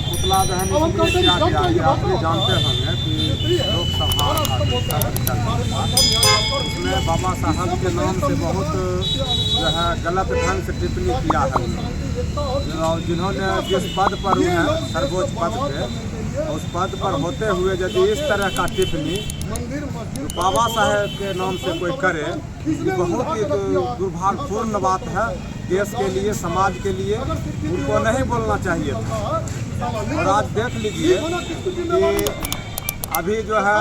पुतला दहन इसलिए किया गया कि आप भी जानते होंगे कि लोकसभा उसमें बाबा साहब के नाम से बहुत जो है गलत ढंग से टिप्पणी किया है और जिन्होंने जिस पद पर हैं सर्वोच्च पद पे उस पद पर होते हुए यदि इस तरह का टिप्पणी तो बाबा साहब के नाम से कोई करे, ये बहुत ही दुर्भाग्यपूर्ण बात है। देश के लिए, समाज के लिए उनको नहीं बोलना चाहिए था। और आज देख लीजिए कि अभी जो है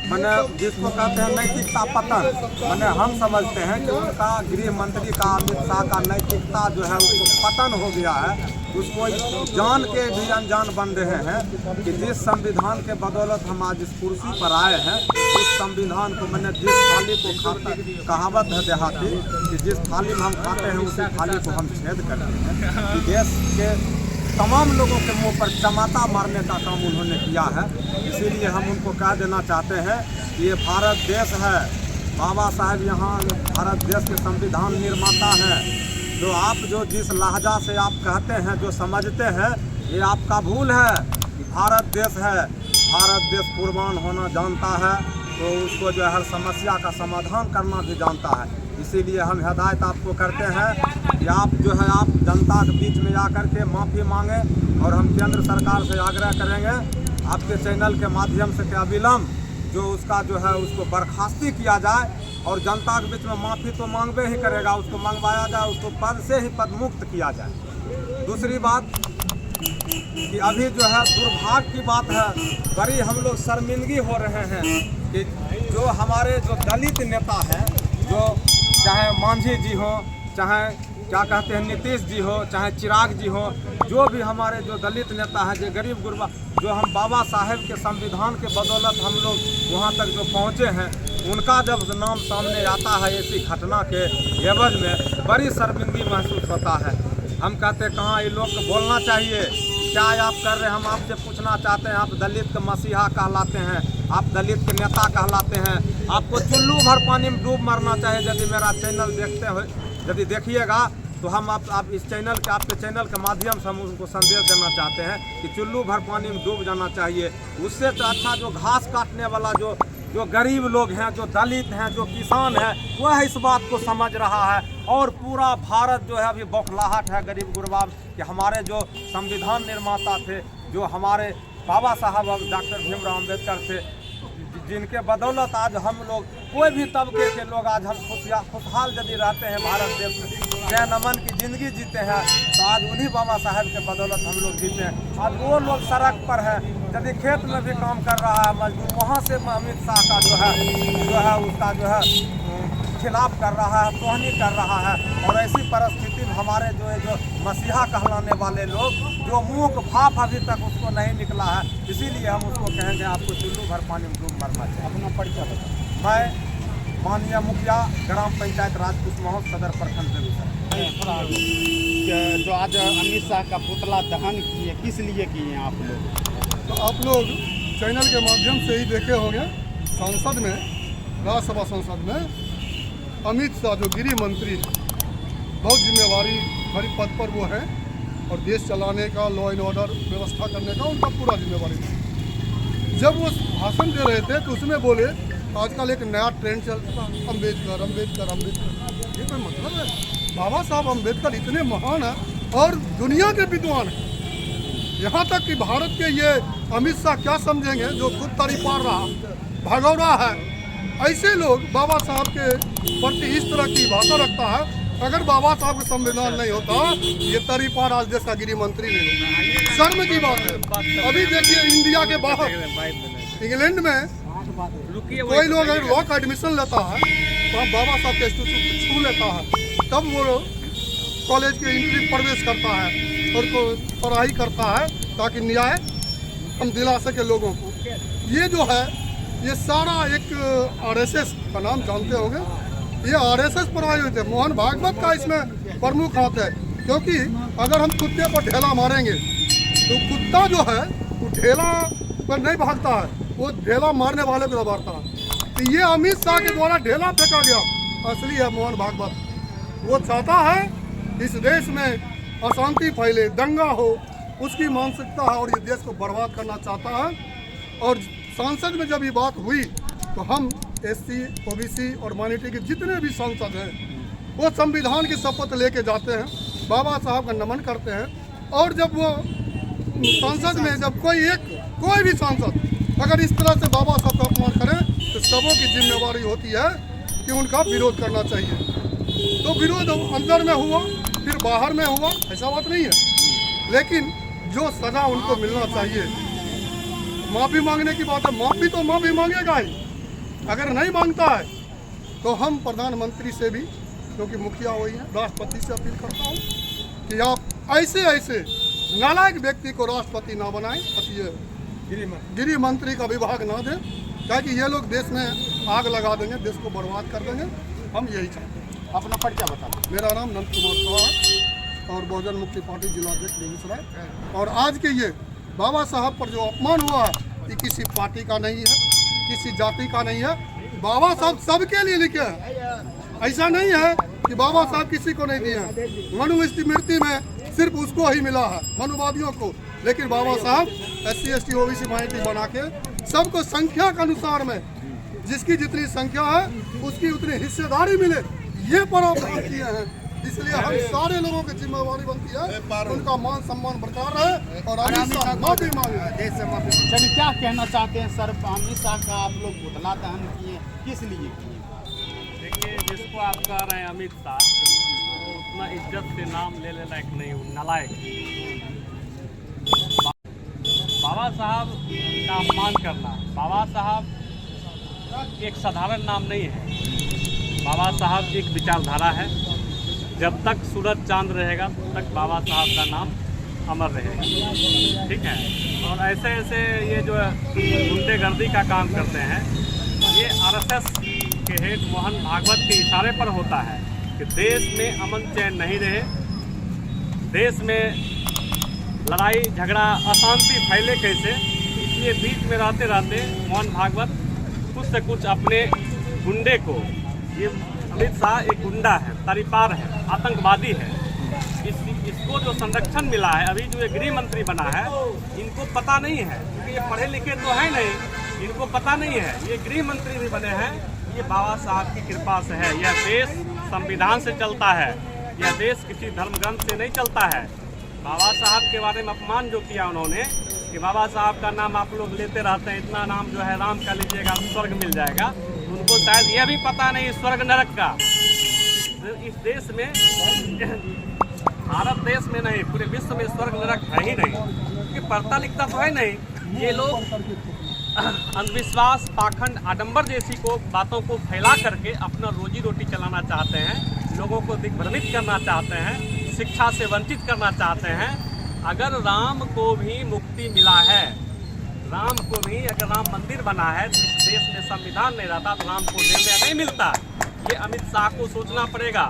मैंने जिसको कहते हैं नैतिकता पतन, मैंने हम समझते हैं कि उनका गृह मंत्री का अमित शाह का नैतिकता जो है उसको पतन हो गया है। उसको जान के भी अनजान बन रहे हैं कि जिस संविधान के बदौलत हम आज इस कुर्सी पर आए हैं, उस संविधान को मैंने जिस थाली को खाता, कहावत है देहाती कि जिस थाली में हम खाते हैं उसी थाली को हम छेद करते हैं। देश के तमाम लोगों के मुंह पर टमाटा मारने का काम उन्होंने किया है। इसीलिए हम उनको कह देना चाहते हैं कि ये भारत देश है, बाबा साहब यहाँ भारत देश के संविधान निर्माता हैं। जो आप जो जिस लहजा से आप कहते हैं, जो समझते हैं, ये आपका भूल है। भारत देश है, भारत देश कुर्बान होना जानता है, तो उसको जो है हर समस्या का समाधान करना भी जानता है। इसीलिए हम हिदायत आपको करते हैं कि आप जो है आप जनता के बीच में आकर के माफ़ी मांगे और हम केंद्र सरकार से आग्रह करेंगे आपके चैनल के माध्यम से कि अविलंब जो उसका जो है उसको बर्खास्ती किया जाए और जनता के बीच में माफ़ी तो मांगबे ही करेगा, उसको मंगवाया जाए, उसको पद से ही पद मुक्त किया जाए। दूसरी बात कि अभी जो है दुर्भाग्य की बात है, बड़ी हम लोग शर्मिंदगी हो रहे हैं कि जो हमारे जो दलित नेता हैं, जो चाहे मांझी जी हो, चाहे क्या कहते हैं नीतीश जी हो, चाहे चिराग जी हो, जो भी हमारे जो दलित नेता हैं, जो गरीब गुरबा, जो हम बाबा साहेब के संविधान के बदौलत हम लोग वहाँ तक जो पहुँचे हैं, उनका जब नाम सामने आता है ऐसी घटना के एवज में बड़ी शर्मिंदगी महसूस होता है। हम कहते कहाँ ये लोग को बोलना चाहिए, क्या आप कर रहे हैं? हम आपसे पूछना चाहते हैं, आप दलित के मसीहा कहलाते हैं, आप दलित के नेता कहलाते हैं, आपको चुल्लू भर पानी में डूब मरना चाहिए। यदि मेरा चैनल देखते हो, यदि देखिएगा तो हम आप इस चैनल के आपके चैनल के माध्यम से हम उनको संदेश देना चाहते हैं कि चुल्लू भर पानी में डूब जाना चाहिए। उससे तो अच्छा जो घास काटने वाला जो गरीब लोग हैं, जो दलित हैं, जो किसान हैं, वह इस बात को समझ रहा है। और पूरा भारत जो है अभी बौखलाहट है गरीब गुरबाब कि हमारे जो संविधान निर्माता थे, जो हमारे बाबा साहब डॉक्टर भीमराव अम्बेडकर थे, जिनके बदौलत आज हम लोग कोई भी तबके के लोग आज हम खुशहाल यदि रहते हैं भारत देश में, चैन अमन की ज़िंदगी जीते हैं, तो आज उन्हीं बाबा साहब के बदौलत हम लोग जीते हैं। आज वो लोग सड़क पर है, यदि खेत में भी काम कर रहा है मजदूर, वहाँ से अमित शाह का जो है उसका जो है खिलाफ कर रहा है, तोहनी कर रहा है। और ऐसी परिस्थिति में हमारे जो मसीहा कहलाने वाले लोग जो मुँह को भाप अभी तक उसको नहीं निकला है, इसीलिए हम उसको कहेंगे आपको चुल्लू भर पानी में डूब मरना चाहिए। अपना परिचय बताओ। मैं माननीय मुखिया ग्राम पंचायत राजपूत महल सदर प्रखंड बेगूसराय। जो आज अमित शाह का पुतला दहन किए, किस लिए किए हैं आप लोग? तो आप लोग चैनल के माध्यम से ही देखे होंगे, संसद में, राज्यसभा संसद में अमित शाह जो गृह मंत्री बहुत जिम्मेवारी भरी पद पर वो हैं और देश चलाने का, लॉ एंड ऑर्डर व्यवस्था करने का उनका पूरा जिम्मेवारी था। जब वो भाषण दे रहे थे तो उसमें बोले आजकल एक नया ट्रेंड चलता है अम्बेडकर अम्बेडकर अम्बेडकर। ये कोई मतलब है? बाबा साहब अम्बेडकर इतने महान हैं और दुनिया के विद्वान हैं, यहाँ तक कि भारत के ये अमित शाह क्या समझेंगे जो खुद तरीपार रहा, भगौड़ा है। ऐसे लोग बाबा साहब के प्रति इस तरह की भाषा रखता है। अगर बाबा साहब का संविधान नहीं होता, ये तरीपार आज देश का गृह मंत्री नहीं होता। शर्म की बात है। अभी देखिए इंडिया के बाहर इंग्लैंड में कोई लोग अगर लॉ का एडमिशन लेता है तो बाबा साहब के इंस्टीट्यूट छू लेता है, तब वो कॉलेज के एंट्री प्रवेश करता है और पढ़ाई करता है ताकि न्याय हम दिला सके लोगों को। ये जो है ये सारा एक आरएसएस का नाम जानते होंगे, ये आरएसएस पर आयोजित है। मोहन भागवत का इसमें प्रमुख हाथ है, क्योंकि अगर हम कुत्ते पर ढेला मारेंगे तो कुत्ता जो है वो ढेला पर नहीं भागता है, वो ढेला मारने वाले को दबाता है। तो ये अमित शाह के द्वारा ढेला फेंका गया असली है मोहन भागवत। वो चाहता है इस देश में अशांति फैले, दंगा हो, उसकी मानसिकता है और ये देश को बर्बाद करना चाहता है। और सांसद में जब ये बात हुई तो हम SC, OBC और माइनॉरिटी के जितने भी सांसद हैं वो संविधान की शपथ लेके जाते हैं, बाबा साहब का नमन करते हैं। और जब वो सांसद में जब कोई भी सांसद अगर इस तरह से बाबा साहब का अपमान करे तो सबों की जिम्मेवारी होती है कि उनका विरोध करना चाहिए। तो विरोध अंदर में हुआ, फिर बाहर में हुआ, ऐसा बात नहीं है। लेकिन जो सजा उनको मिलना चाहिए, माफ़ी मांगने की बात है, माफ़ी तो माफ़ी मांगेगा ही। अगर नहीं मांगता है तो हम प्रधानमंत्री से भी, क्योंकि मुखिया वही है, राष्ट्रपति से अपील करता हूँ कि आप ऐसे नालायक व्यक्ति को राष्ट्रपति ना बनाएं, गृह मंत्री का विभाग ना दें, ताकि ये लोग देश में आग लगा देंगे, देश को बर्बाद कर देंगे। हम यही चाहते हैं। अपना परिचय बता। मेरा नाम नंद कुमार शाह है और बहुजन मुक्ति पार्टी जिलाध्यक्ष बेगूसराय। और आज के ये बाबा साहब पर जो अपमान हुआ है ये किसी पार्टी का नहीं है, किसी जाति का नहीं है। बाबा साहब सबके लिए लिखे हैं। ऐसा नहीं है कि बाबा साहब किसी को नहीं दिए हैं। मनुस्मृति में सिर्फ उसको ही मिला है, मनुवादियों को। लेकिन बाबा साहब SC, ST, OBC माइनॉरिटी बना के सबको संख्या के अनुसार में, जिसकी जितनी संख्या है उसकी उतनी हिस्सेदारी मिले, ये प्रावधान किए हैं। इसलिए हम सारे लोगों की जिम्मेवारी बनती है उनका मान सम्मान बरकरार रहे और अमित शाह माफी मांगे। चलिए, क्या कहना चाहते हैं सर? अमित शाह का आप लोग पुतला दहन किए, किस लिए किए? देखिए, जिसको आप कह रहे हैं अमित शाह, वो उतना इज्जत से नाम ले लायक नहीं, नालायक। बाबा साहब का अपमान करना, बाबा साहब एक साधारण नाम नहीं है। बाबा साहब एक विचारधारा है। जब तक सूरज चांद रहेगा तब तक बाबा साहब का नाम अमर रहेगा। ठीक है। और ऐसे ऐसे ये जो गुंडेगर्दी का काम करते हैं, ये RSS के हेड मोहन भागवत के इशारे पर होता है कि देश में अमन चैन नहीं रहे, देश में लड़ाई झगड़ा अशांति फैले कैसे। इसलिए बीच में रहते रहते मोहन भागवत कुछ से कुछ अपने गुंडे को, ये अमित शाह एक गुंडा है, तरीपार है, आतंकवादी है, इसको जो संरक्षण मिला है, अभी जो ये गृह मंत्री बना है, इनको पता नहीं है, क्योंकि ये पढ़े लिखे तो है नहीं, इनको पता नहीं है। ये गृह मंत्री भी बने हैं, ये बाबा साहब की कृपा से है। यह देश संविधान से चलता है, यह देश किसी धर्म ग्रंथ से नहीं चलता है। बाबा साहब के बारे में अपमान जो किया उन्होंने कि बाबा साहब का नाम आप लोग लेते रहते हैं, इतना नाम जो है राम का लीजिएगा स्वर्ग मिल जाएगा, उनको शायद यह भी पता नहीं स्वर्ग नरक का। इस देश में, भारत देश में नहीं, पूरे विश्व में स्वर्ग नरक है ही नहीं, क्योंकि पढ़ता लिखता तो है नहीं। ये लोग अंधविश्वास, पाखंड, आडंबर जैसी बातों को फैला करके अपना रोजी रोटी चलाना चाहते हैं, लोगों को दिग्भ्रमित करना चाहते हैं, शिक्षा से वंचित करना चाहते हैं। अगर राम को भी मुक्ति मिला है, राम को भी अगर राम मंदिर बना है, तो इस देश में संविधान नहीं रहता तो राम को निर्णय नहीं मिलता। ये अमित शाह को सोचना पड़ेगा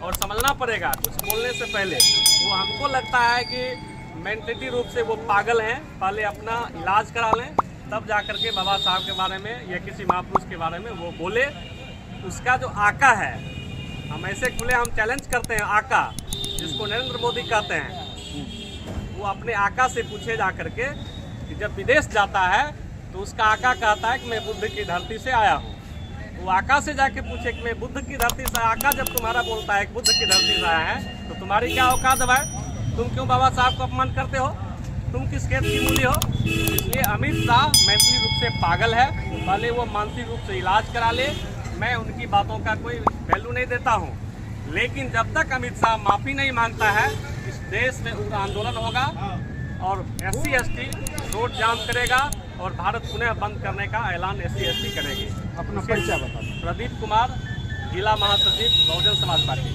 और समझना पड़ेगा कुछ बोलने से पहले। वो हमको लगता है कि मेंटली रूप से वो पागल हैं, पहले अपना इलाज करा लें, तब जा कर के बाबा साहब के बारे में या किसी महापुरुष के बारे में वो बोले। उसका जो आका है, हम ऐसे खुले हम चैलेंज करते हैं, आका जिसको नरेंद्र मोदी कहते हैं, वो अपने आका से पूछे जा कर के कि जब विदेश जाता है तो उसका आका कहता है कि मैं बुद्ध की धरती से आया हूँ। वो आका से जाके पूछे कि मैं बुद्ध की धरती से, आका जब तुम्हारा बोलता है कि बुद्ध की धरती से आया है तो तुम्हारी क्या औकात है? तुम क्यों बाबा साहब को अपमान करते हो? तुम किस खेत की मूली हो? इसलिए अमित शाह मेंटली रूप से पागल है, पहले वो मानसिक रूप से इलाज करा ले। मैं उनकी बातों का कोई वैल्यू नहीं देता हूँ, लेकिन जब तक अमित शाह माफ़ी नहीं मांगता है, इस देश में उग्र आंदोलन होगा और SC ST रोड जाम करेगा और भारत पुनः बंद करने का ऐलान SC ST करेगी। अपना परिचय बता। प्रदीप कुमार, जिला महासचिव, बहुजन समाज पार्टी।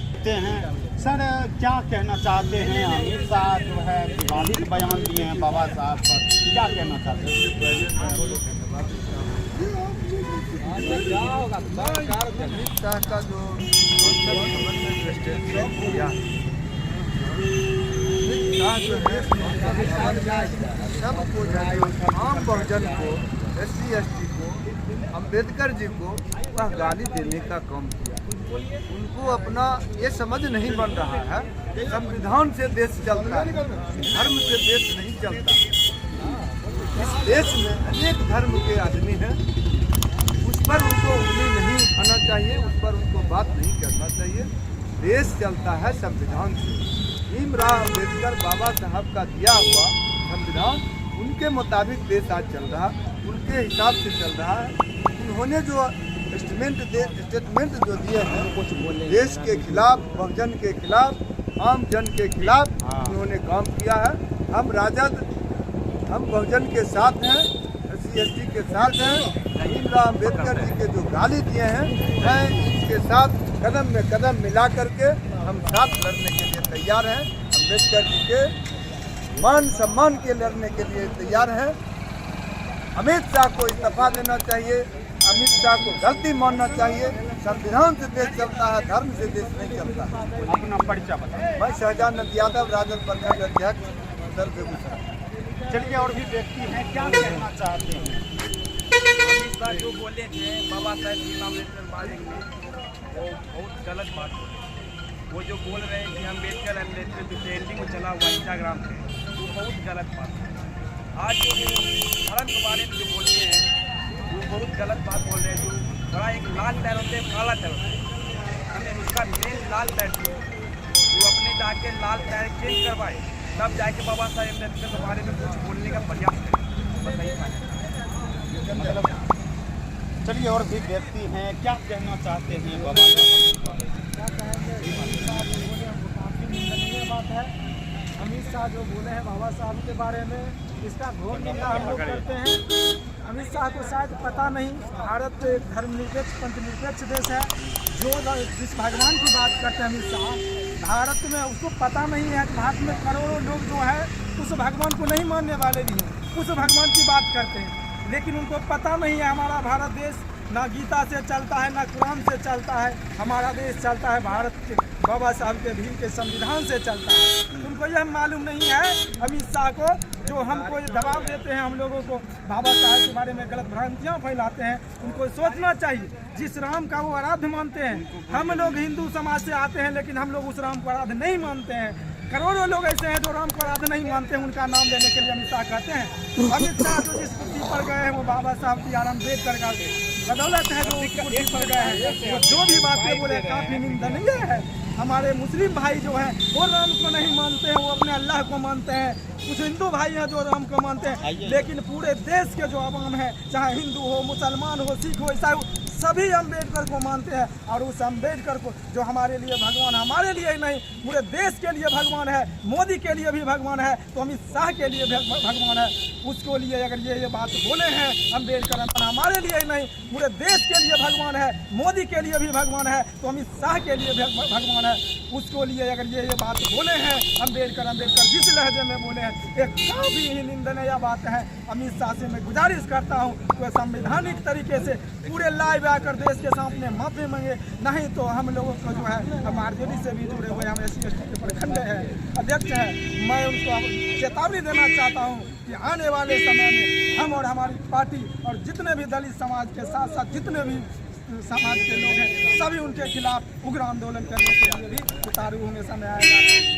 सर, क्या कहना चाहते हैं? अमित शाह जो है विवादित बयान दिए हैं बाबा साहब पर, क्या कहना चाहते हैं? अमित शाह का जो स्टेटमेंट किया, सबको, आम बहुजन को, SC ST को, अम्बेडकर जी को वह गाली देने का काम किया। उनको अपना ये समझ नहीं बन रहा है, संविधान से देश चलता है, धर्म से देश नहीं चलता। इस देश में अनेक धर्म के आदमी हैं, उस पर उनको उंगली नहीं उठाना चाहिए, उस पर उनको बात नहीं करना चाहिए। देश चलता है संविधान से। भीमराव अम्बेडकर बाबा साहब का दिया हुआ संविधान, उनके मुताबिक देश आज चल रहा, उनके हिसाब से चल रहा है। उन्होंने जो स्टेटमेंट जो दिए हैं देश के खिलाफ, बहुजन के खिलाफ, आम जन के खिलाफ उन्होंने काम किया है। हम राजद, हम बहुजन के साथ हैं, SC/ST के साथ हैं। भीमराव अम्बेडकर जी के जो गाली दिए हैं, मैं इनके साथ कदम में कदम मिला करके हम साथ लड़ने के लिए तैयार हैं। अम्बेडकर जी के मान सम्मान के लड़ने के लिए तैयार हैं। अमित शाह को इस्तीफा देना चाहिए, अमित शाह को गलती मानना चाहिए। संविधान से देश चलता है, धर्म से देश नहीं चलता। अपना परिचय बताएं। मैं शहजानंद यादव, राजद प्रखंड अध्यक्ष, सर बेगूसराय। चलिए, और भी व्यक्ति हैं, क्या कहना चाहते हैं? अमित शाह जो बोले थे बाबा साहेब भीमराव अम्बेडकर के बारे में, वो बहुत गलत बात है। वो जो बोल रहे हैं कि अम्बेडकर ट्रेंडिंग में चला हुआ इंस्टाग्राम पे, वो बहुत गलत बात है। आज जो धर्म के बारे में जो बोलते हैं वो बहुत गलत बात बोल रहे हैं। जो बड़ा एक लाल पैर होते हैं, काला पैर होते हैं, हमें उसका मेन लाल पैर थे, वो अपने जाके लाल पैर चेंज करवाए, तब जाके बाबा साहेब अम्बेडकर के बारे में कुछ बोलने का प्रयास करें। बस यही बात है। चलिए, और भी व्यक्ति हैं, क्या कहना चाहते हैं बाबा साहब? बात है अमित शाह जो बोले हैं बाबा साहब के बारे में, इसका घोर निंदा हम लोग करते हैं। अमित शाह को शायद पता नहीं, भारत एक धर्मनिरपेक्ष पंथनिरपेक्ष देश है। जो जिस भगवान की बात करते हैं अमित शाह, भारत में उसको पता नहीं है कि भारत में करोड़ों लोग जो है उस भगवान को नहीं मानने वाले भी हैं, उस भगवान की बात करते हैं। लेकिन उनको पता नहीं है हमारा भारत देश ना गीता से चलता है, ना कुरान से चलता है। हमारा देश चलता है भारत के बाबा साहब के भीम के संविधान से चलता है। उनको यह मालूम नहीं है अमित शाह को, जो हमको ये दबाव देते हैं, हम लोगों को बाबा साहब के बारे में गलत भ्रांतियाँ फैलाते हैं। उनको सोचना चाहिए, जिस राम का वो आराध्य मानते हैं, हम लोग हिंदू समाज से आते हैं, लेकिन हम लोग उस राम को आराध्य नहीं मानते हैं। करोड़ों लोग ऐसे हैं जो राम को आराध्य नहीं मानते हैं, उनका नाम लेने के लिए अमित शाह कहते हैं। अमित शाह जो जिस कुर्सी पर गए हैं वो बाबा साहब की आराम अम्बेडकर का बदौलत है जो कुर्सी पर गए हैं। वो जो भी बातें बोले काफ़ी निंदनीय है। हमारे मुस्लिम भाई जो हैं वो राम को नहीं मानते हैं, वो अपने अल्लाह को मानते हैं। कुछ हिंदू भाई हैं जो राम को मानते हैं, लेकिन पूरे देश के जो आवाम है, चाहे हिंदू हो, मुसलमान हो, सिख हो, ईसाई हो, सभी अम्बेडकर को मानते हैं। और उस अम्बेडकर को जो हमारे लिए भगवान, हमारे लिए ही नहीं पूरे देश के लिए भगवान है, मोदी के लिए भी भगवान है, तो अमित शाह के लिए भगवान है। उसको लिए अगर ये बात बोले हैं अम्बेडकर हमारे लिए ही नहीं पूरे देश के लिए भगवान है, मोदी के लिए भी भगवान है, तो अमित शाह के लिए भगवान है। उसको लिए अगर ये बात बोले हैं अम्बेडकर जिस लहजे में बोले हैं, एक काफ़ी ही निंदनीय बात है। अमित शाह से मैं गुजारिश करता हूँ कि संवैधानिक तरीके से पूरे लाइव आकर देश के सामने माफी मांगे, नहीं तो हम लोगों को जो है, हम RJD से भी जुड़े हुए, हम SC/ST के प्रखंड है अध्यक्ष हैं, मैं उनको चेतावनी देना चाहता हूँ कि आने वाले समय में हम और हमारी पार्टी और जितने भी दलित समाज के साथ साथ जितने भी समाज के लोग हैं, सभी उनके खिलाफ उग्र आंदोलन करने के लिए भी उतारू होंगे। समय आएगा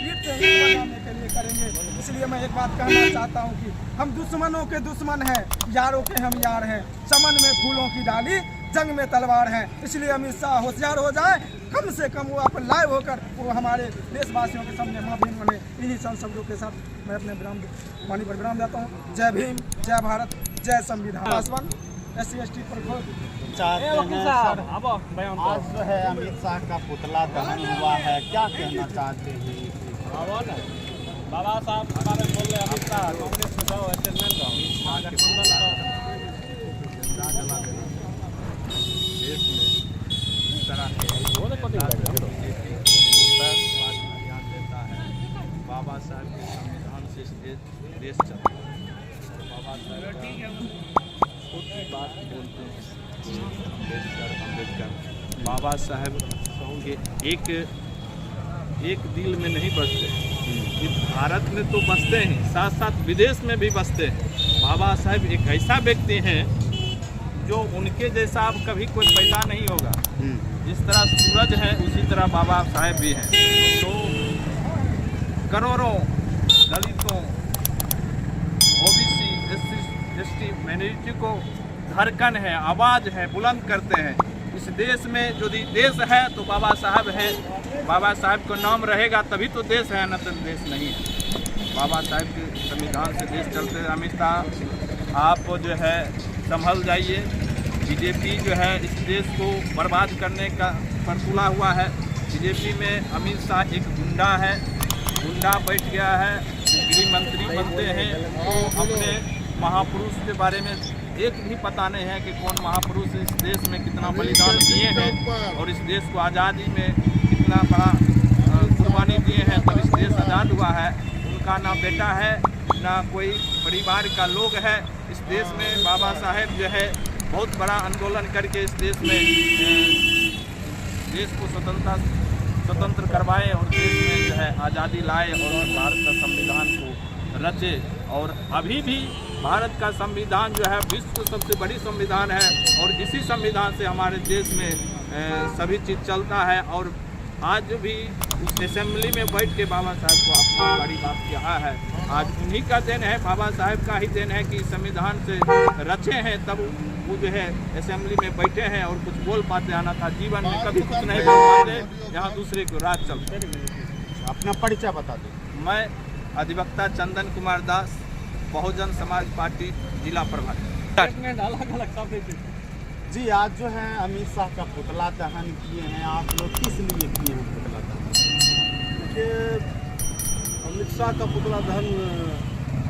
ईट पे ईट बजाने के लिए करेंगे। इसलिए मैं एक बात कहना चाहता हूँ कि हम दुश्मनों के दुश्मन हैं, यारों के हम यार हैं। चमन में फूलों की डाली, जंग में तलवार है। इसलिए अमित शाह होशियार हो जाए, कम से कम वो अपन लाइव होकर वो हमारे देशवासियों के सामने माफी मांगे। इन्हीं शब्दों के साथ मैं अपने वाणी पर विराम देता हूँ। जय भीम, जय भारत, जय संविधान। SC/ST पर चाहते हैं सर, आज जो है अमित शाह का पुतला दहन हुआ है, क्या कहना चाहते हैं? बाबा साहब हमारे बोल रहे अमित शाह कांग्रेस में जाओ, स्टेटमेंट दो, देश में इस तरह के ध्यान देता है। बाबा साहब के संविधान से देश चलता है। बाबा साहब खुद की बात बोलते हैं। अम्बेडकर बाबा साहब के एक दिल में नहीं बसते, भारत में तो बसते हैं, साथ साथ विदेश में भी बसते हैं। बाबा साहब एक ऐसा व्यक्ति हैं जो उनके जैसा अब कभी कोई पैदा नहीं होगा। जिस तरह सूरज है उसी तरह बाबा साहेब भी हैं। तो करोड़ों दलितों, ओबीसी, एसटी माइनॉरिटी को धड़कन है, आवाज़ है, बुलंद करते हैं। इस देश में यदि देश है तो बाबा साहब है। बाबा साहब का नाम रहेगा तभी तो देश है, न तो देश नहीं है। बाबा साहब के संविधान से देश चलते। अमित शाह आप जो है संभल जाइए। बीजेपी जो है इस देश को बर्बाद करने का पर तुला हुआ है। बीजेपी में अमित शाह एक गुंडा है, गुंडा बैठ गया है, गृह मंत्री बनते हैं तो अपने महापुरुष के बारे में एक भी पता नहीं है कि कौन महापुरुष इस देश में कितना बलिदान दिए हैं और इस देश को आज़ादी में कितना बड़ा कुर्बानी दिए हैं, तब इस देश आज़ाद हुआ है। उनका ना बेटा है ना कोई परिवार का लोग है। इस देश में बाबा साहेब जो है बहुत बड़ा आंदोलन करके इस देश में देश को स्वतंत्र करवाए और देश में जो है आज़ादी लाए और भारत का संविधान को रचे। और अभी भी भारत का संविधान जो है विश्व की सबसे बड़ी संविधान है और इसी संविधान से हमारे देश में सभी चीज़ चलता है। और आज भी उस असेंबली में बैठ के बाबा साहब को अपना बड़ी बात कहा है। आज उन्हीं का देन है, बाबा साहब का ही देन है कि संविधान से रचे हैं, तब वो जो है असेंबली में बैठे हैं और कुछ बोल पाते। आना था जीवन में कभी कुछ नहीं बोल पाते, यहाँ दूसरे को राज चलते। अपना परिचय बता दें। मैं अधिवक्ता चंदन कुमार दास, बहुजन समाज पार्टी जिला प्रभारी। जी, आज जो है अमित शाह का पुतला दहन किए हैं, आप लोग किस लिए किए हैं पुतला दहन? देखिए, अमित शाह का पुतला दहन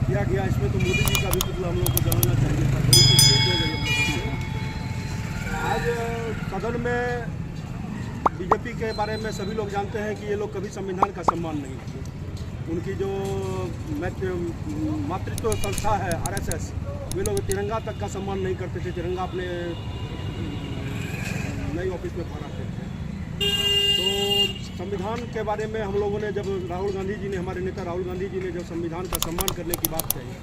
किया गया, इसमें तो मोदी जी का भी पुतला हम लोग को जलाना चाहिए था। बड़ी चीज़ आज सदन में बीजेपी के बारे में सभी लोग जानते हैं कि ये लोग कभी संविधान का सम्मान नहीं किए। उनकी जो मातृत्व संस्था है आरएसएस, वे लोग तिरंगा तक का सम्मान नहीं करते थे। तिरंगा अपने नई ऑफिस में फहराते थे। तो संविधान के बारे में हम लोगों ने जब राहुल गांधी जी ने, हमारे नेता राहुल गांधी जी ने जब संविधान का सम्मान करने की बात कही,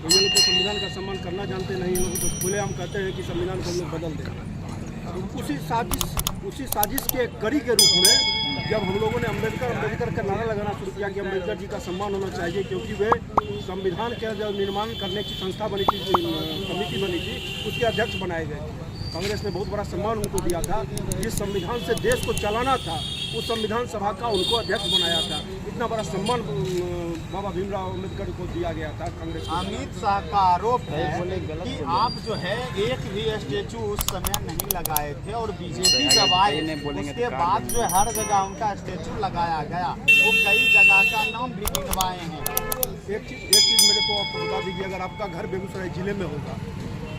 तो ये लोग तो संविधान का सम्मान करना जानते नहीं। इन लोगों को खुले हम कहते हैं कि संविधान को हम लोग बदल दें। उसी साजिश के कड़ी के रूप में जब हम लोगों ने अम्बेडकर का नारा लगाना शुरू किया कि अम्बेडकर जी का सम्मान होना चाहिए, क्योंकि वे संविधान के जो निर्माण करने की संस्था बनी थी, कमेटी बनी थी, उसके अध्यक्ष बनाए गए थे। कांग्रेस ने बहुत बड़ा सम्मान उनको दिया था। जिस संविधान से देश को चलाना था, उस संविधान सभा का उनको अध्यक्ष बनाया था। इतना बड़ा सम्मान बाबा भीमराव अम्बेडकर को दिया गया था कांग्रेस। अमित शाह का आरोप है कि आप जो है एक भी स्टेचू उस समय नहीं लगाए थे और बीजेपी जब आई उसके बाद जो हर जगह उनका स्टेचू लगाया गया। वो कई जगह का नाम भी गिनवाए हैं। एक चीज़ मेरे को आप बता दीजिए, अगर आपका घर बेगूसराय जिले में होगा,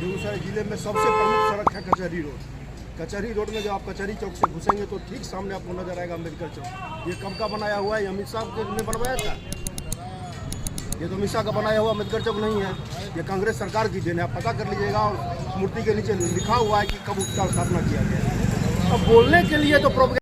बेगूसराय जिले में सबसे प्रमुख सड़क है कचहरी रोड। कचहरी रोड में जब आप कचहरी चौक से घुसेंगे तो ठीक सामने आपको नजर आएगा अम्बेडकर चौक। ये कब का बनाया हुआ है? अमित शाह ने बनवाया था। ये तो अमित शाह का बनाया हुआ अम्बेडकर चौक नहीं है, ये कांग्रेस सरकार की देन है। आप पता कर लीजिएगा, और मूर्ति के नीचे लिखा हुआ है कि कब उसका स्थापना किया गया। अब बोलने के लिए तो